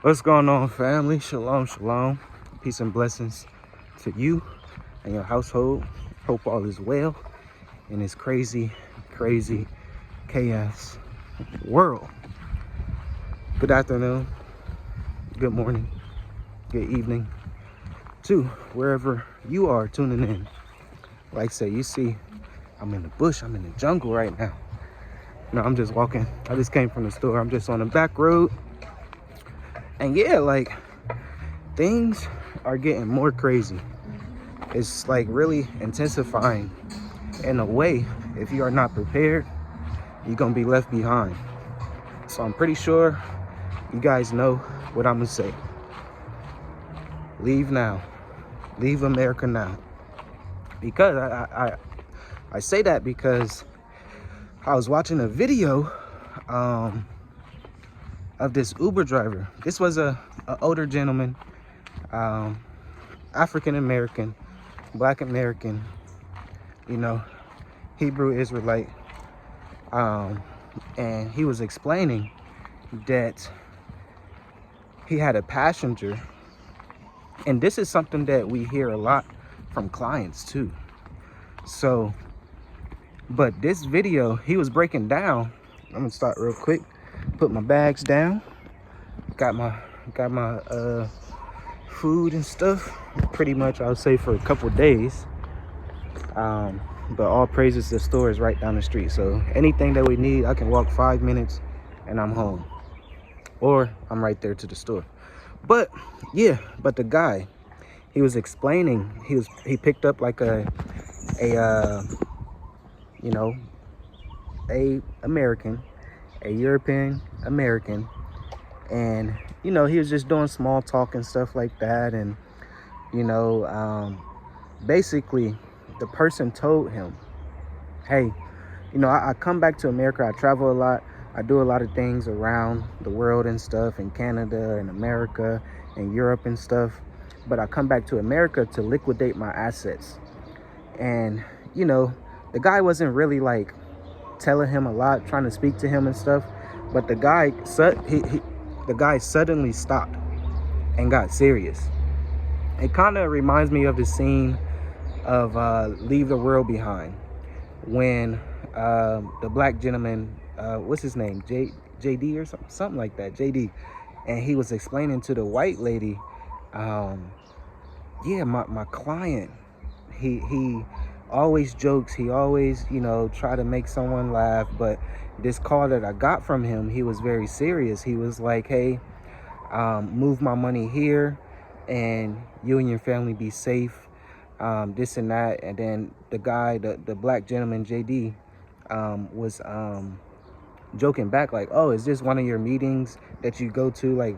What's going on, family? Shalom, shalom. Peace and blessings to you and your household. Hope all is well in this crazy, crazy chaos world. Good afternoon, good morning, good evening to wherever you are tuning in. Like I say, you see, I'm in the bush, I'm in the jungle right now. No, I'm just walking. I just came from the store. I'm just on the back road. And yeah, like, things are getting more crazy. It's like really intensifying in a way. If you are not prepared, you're gonna be left behind. So I'm pretty sure you guys know what I'm gonna say. Leave now. Leave America now. Because I say that because I was watching a video of this Uber driver. This was a older gentleman, African American, Black American, you know, Hebrew Israelite, and he was explaining that he had a passenger, and this is something that we hear a lot from clients too. So, but this video, he was breaking down. I'm gonna start real quick. Put my bags down. Got my food and stuff. Pretty much, I would say for a couple days. But all praises, the store is right down the street. So anything that we need, I can walk 5 minutes and I'm home. Or I'm right there to the store. But yeah, but the guy, he was explaining, he picked up like a American, a European American, and he was just doing small talk and stuff like that. And basically the person told him, hey, I come back to America, I travel a lot, I do a lot of things around the world and stuff, in Canada and America and Europe and stuff, but I come back to America to liquidate my assets. And the guy wasn't really like telling him a lot, trying to speak to him and stuff, but the guy suddenly stopped and got serious. It kind of reminds me of the scene of Leave the World Behind, when the black gentleman, what's his name, JD or something like that, JD, and he was explaining to the white lady, yeah, my client, he always jokes, he always try to make someone laugh, but this call that I got from him, he was very serious. He was like, hey, move my money here and you and your family be safe, this and that. And then the guy, the black gentleman, JD, was joking back like, oh, is this one of your meetings that you go to, like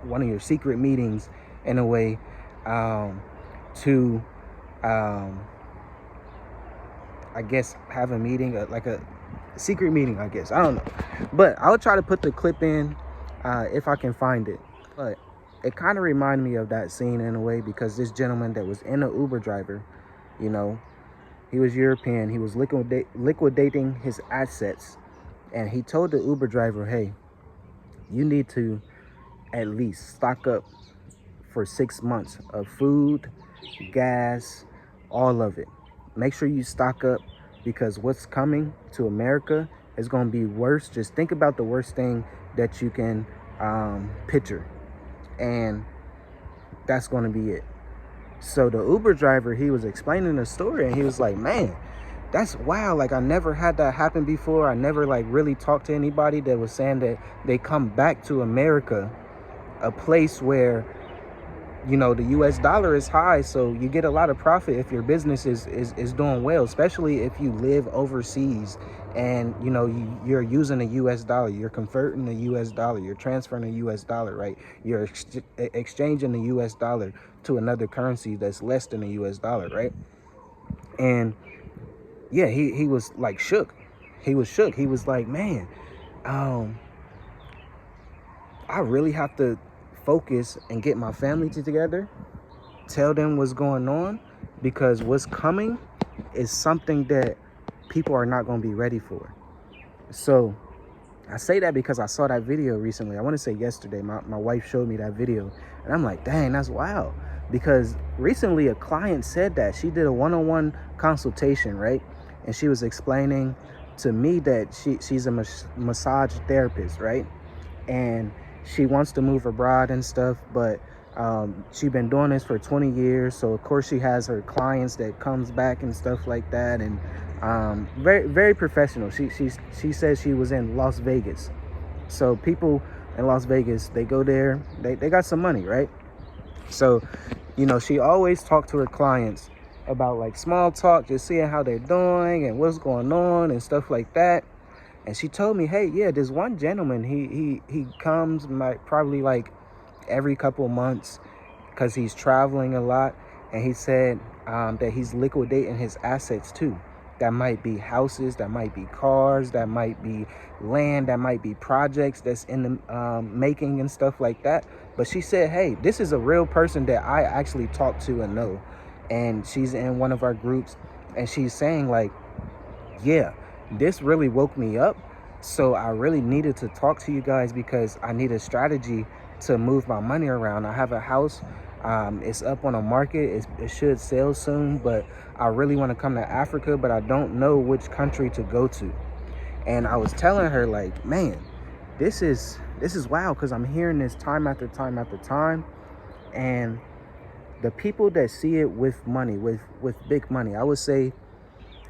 one of your secret meetings in a way, to I guess have a meeting, like a secret meeting, I guess, I don't know. But I'll try to put the clip in if I can find it. But it kind of reminded me of that scene in a way, because this gentleman that was in an Uber driver, he was European, he was liquidating his assets, and he told the Uber driver, hey, you need to at least stock up for 6 months of food, gas, all of it. Make sure you stock up, because what's coming to America is going to be worse. Just think about the worst thing that you can picture, and that's going to be it. So the Uber driver, he was explaining the story, and he was like, man, that's wow, like I never had that happen before. I never like really talked to anybody that was saying that they come back to America, a place where the US dollar is high, so you get a lot of profit if your business is doing well, especially if you live overseas and you're using a US dollar, you're converting a US dollar, you're transferring a US dollar, right? You're exchanging the US dollar to another currency that's less than the US dollar, right? And yeah, he was like shook. He was shook. He was like, man, I really have to focus and get my family together, tell them what's going on, because what's coming is something that people are not going to be ready for. So I say that because I saw that video recently. I want to say yesterday. My wife showed me that video, and I'm like, dang, that's wild. Because recently a client said that she did a one-on-one consultation, right? And she was explaining to me that she's a massage therapist, right? And she wants to move abroad and stuff, but she's been doing this for 20 years. So of course she has her clients that comes back and stuff like that. And very, very professional. She says she was in Las Vegas. So people in Las Vegas, they go there, they got some money, right? So, you know, she always talked to her clients about like small talk, just seeing how they're doing and what's going on and stuff like that. And she told me, hey, yeah, there's one gentleman, he comes probably like every couple of months because he's traveling a lot. And he said that he's liquidating his assets too. That might be houses, that might be cars, that might be land, that might be projects that's in the making and stuff like that. But she said, hey, this is a real person that I actually talk to and know. And she's in one of our groups, and she's saying like, yeah, this really woke me up. So I really needed to talk to you guys because I need a strategy to move my money around. I have a house. It's up on a market. It should sell soon, but I really want to come to Africa, but I don't know which country to go to. And I was telling her like, man, this is wild, because I'm hearing this time after time after time. And the people that see it with money, with big money, I would say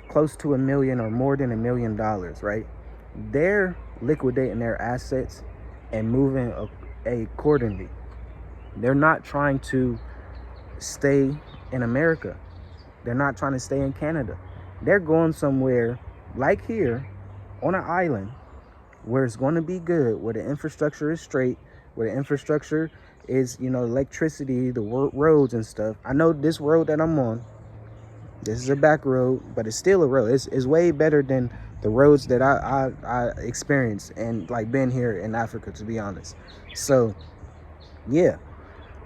close to $1 million or more than $1 million, right? They're liquidating their assets and moving accordingly. They're not trying to stay in America. They're not trying to stay in Canada. They're going somewhere like here on an island where it's going to be good, where the infrastructure is straight, where the infrastructure is, you know, electricity, the roads and stuff. I know this road that I'm on, this is a back road, but it's still a road. It's way better than the roads that I experienced and like been here in Africa, to be honest. So yeah,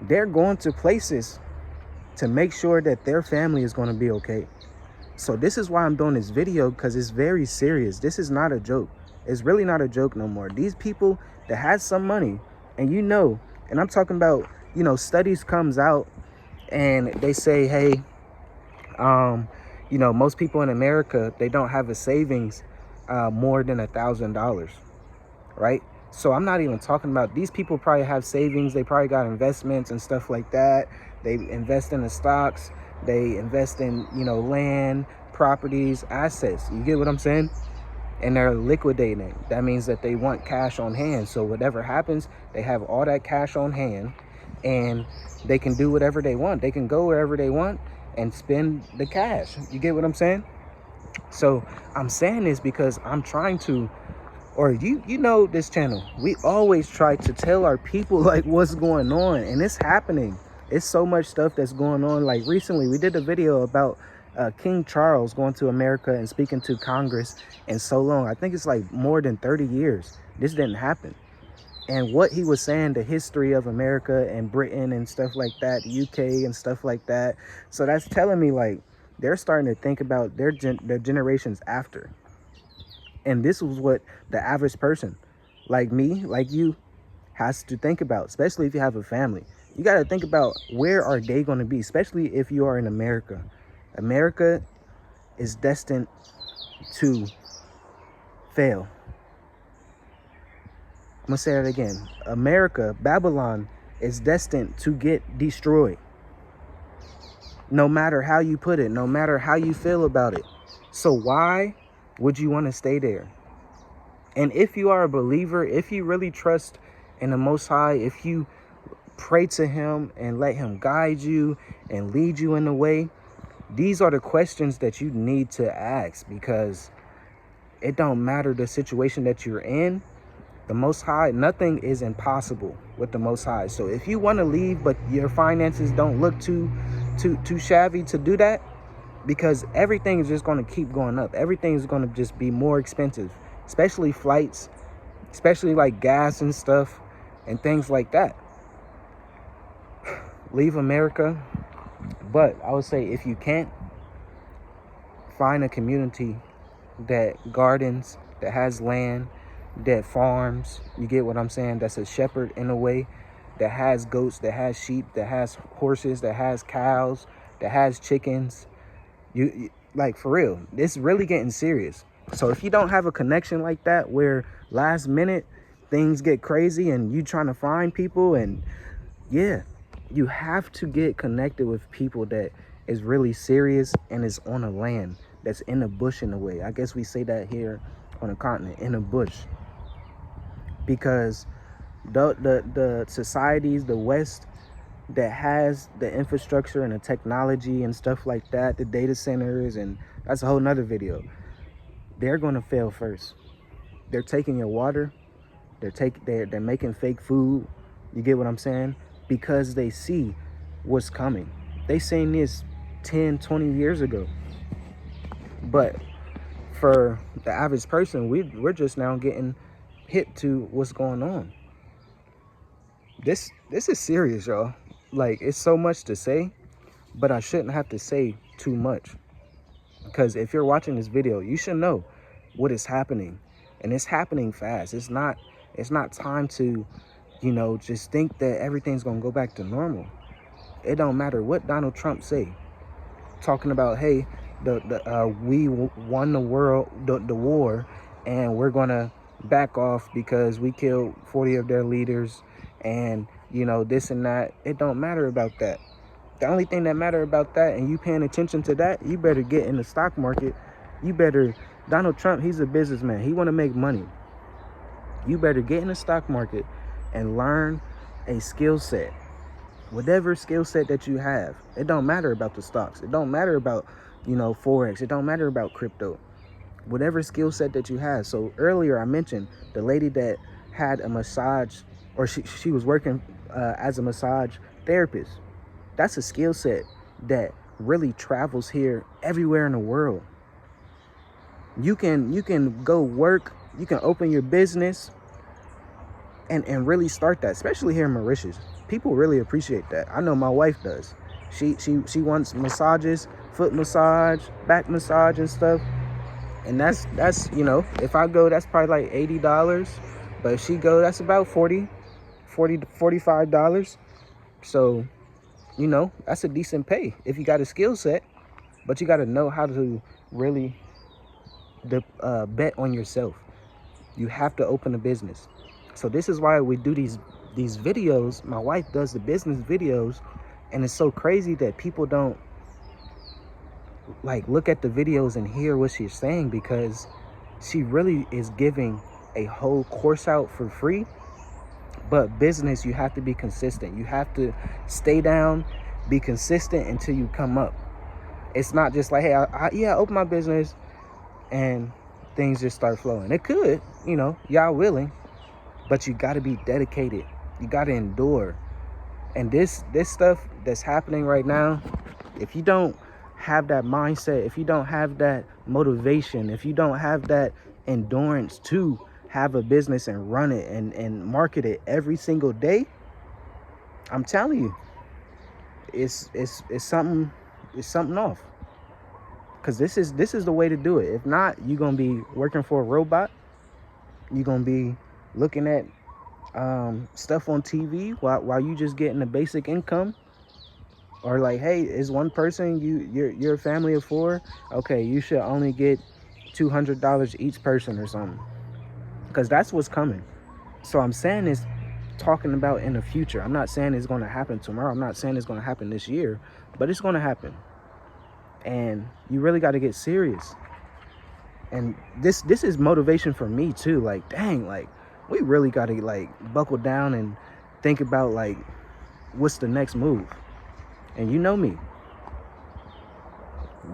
they're going to places to make sure that their family is going to be okay. So this is why I'm doing this video, because it's very serious. This is not a joke. It's really not a joke no more. These people that has some money, and you know, and I'm talking about, you know, studies comes out and they say, hey, you know, most people in America, they don't have a savings more than $1,000, right? So I'm not even talking about, these people probably have savings. They probably got investments and stuff like that. They invest in the stocks. They invest in, you know, land, properties, assets. You get what I'm saying? And they're liquidating. That means that they want cash on hand. So whatever happens, they have all that cash on hand and they can do whatever they want. They can go wherever they want and spend the cash. You get what I'm saying? So I'm saying this because I'm trying to, or you know this channel, we always try to tell our people like what's going on, and it's happening. It's so much stuff that's going on. Like recently we did a video about King Charles going to America and speaking to Congress, and so long, I think it's like more than 30 years this didn't happen. And what he was saying, the history of America and Britain and stuff like that, the UK and stuff like that. So that's telling me like they're starting to think about their generations after. And this was what the average person like me, like you, has to think about, especially if you have a family. You got to think about, where are they going to be, especially if you are in America. America is destined to fail. I'm going to say that again. America, Babylon, is destined to get destroyed. No matter how you put it, no matter how you feel about it. So why would you want to stay there? And if you are a believer, if you really trust in the Most High, if you pray to him and let him guide you and lead you in the way, these are the questions that you need to ask, because it don't matter the situation that you're in. The Most High, nothing is impossible with the Most High. So if you want to leave, but your finances don't look too shabby to do that, because everything is just going to keep going up. Everything is going to just be more expensive, especially flights, especially like gas and stuff and things like that. Leave America. But I would say, if you can't, find a community that gardens, that has land, that farms, you get what I'm saying, that's a shepherd in a way, that has goats, that has sheep, that has horses, that has cows, that has chickens. Like, for real, it's really getting serious. So if you don't have a connection like that, where last minute things get crazy and you trying to find people, and yeah, you have to get connected with people that is really serious and is on a land that's in the bush in a way. I guess we say that here on the continent, in a bush, because the societies, the West, that has the infrastructure and the technology and stuff like that, the data centers, and that's a whole nother video, they're going to fail first. They're taking your water, they're making fake food, you get what I'm saying, because they see what's coming. They seen this 10-20 years ago, but for the average person, we're just now getting hip to what's going on. This is serious, y'all. Like, it's so much to say, but I shouldn't have to say too much, because if you're watching this video, you should know what is happening, and it's happening fast. It's not time to, just think that everything's gonna go back to normal. It don't matter what Donald Trump say, talking about, hey, we won the war, and we're gonna back off because we killed 40 of their leaders, and this and that. It don't matter about that. The only thing that matter about that, and you paying attention to that, you better get in the stock market. Donald Trump, he's a businessman, he want to make money. You better get in the stock market and learn a skill set, whatever skill set that you have. It don't matter about the stocks, it don't matter about forex, it don't matter about crypto. Whatever skill set that you have. So earlier I mentioned the lady that had a massage, or she was working as a massage therapist. That's a skill set that really travels here everywhere in the world. You can go work, you can open your business and really start that, especially here in Mauritius. People really appreciate that. I know my wife does. She wants massages, foot massage, back massage and stuff. And that's if I go, that's probably like $80. But if she go, that's about $40 to $45. So, that's a decent pay if you got a skill set. But you got to know how to really bet on yourself. You have to open a business. So this is why we do these videos. My wife does the business videos, and it's so crazy that people don't look at the videos and hear what she's saying, because she really is giving a whole course out for free. But business, you have to be consistent. You have to stay down, be consistent until you come up. It's not just like, hey, I open my business and things just start flowing. It could, y'all willing, but you got to be dedicated. You got to endure. And this stuff that's happening right now, if you don't have that mindset, if you don't have that motivation, if you don't have that endurance to have a business and run it and market it every single day, I'm telling you, it's something off. Because this is the way to do it. If not, you're gonna be working for a robot. You're gonna be looking at stuff on TV while you just getting a basic income. Or like, hey, is one person, you're a family of 4, okay, you should only get $200 each person or something, because that's what's coming. So I'm saying this, talking about in the future. I'm not saying it's going to happen tomorrow. I'm not saying it's going to happen this year, but it's going to happen. And you really got to get serious. And this is motivation for me too. Like, dang, like, we really got to buckle down and think about what's the next move. And you know me,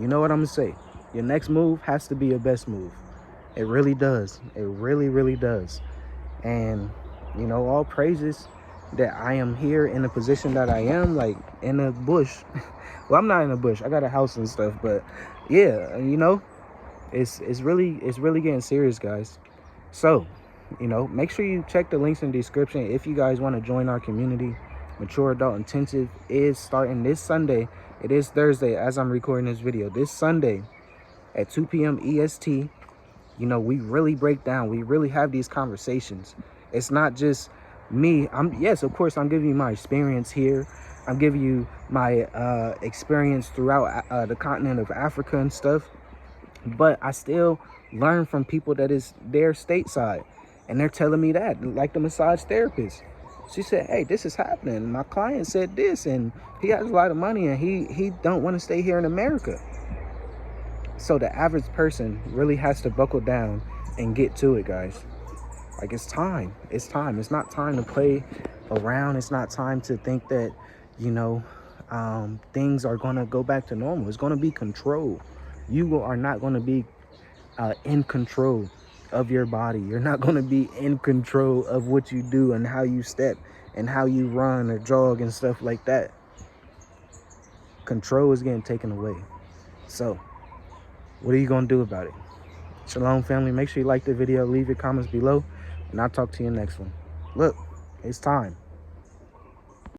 you know what I'm gonna say. Your next move has to be your best move. It really does. It really, really does. And all praises that I am here in the position that I am, in a bush. Well, I'm not in a bush, I got a house and stuff, but yeah, it's really getting serious, guys. So make sure you check the links in the description if you guys want to join our community. Mature Adult Intensive is starting this Sunday. It is Thursday as I'm recording this video. This Sunday at 2 p.m. EST. You know, we really break down, we really have these conversations. It's not just me. Yes, of course, I'm giving you my experience here. I'm giving you my experience throughout the continent of Africa and stuff. But I still learn from people that is there stateside, and they're telling me that, like the massage therapist. She said, hey, this is happening. My client said this, and he has a lot of money, and he don't want to stay here in America. So the average person really has to buckle down and get to it, guys. Like, it's time. It's time. It's not time to play around. It's not time to think that, you know, things are going to go back to normal. It's going to be control. You are not going to be in control of your body. You're not going to be in control of what you do and how you step and how you run or jog and stuff like that. Control is getting taken away. So what are you going to do about it? Shalom, family. Make sure you like the video, leave your comments below, and I'll talk to you next one. Look, it's time.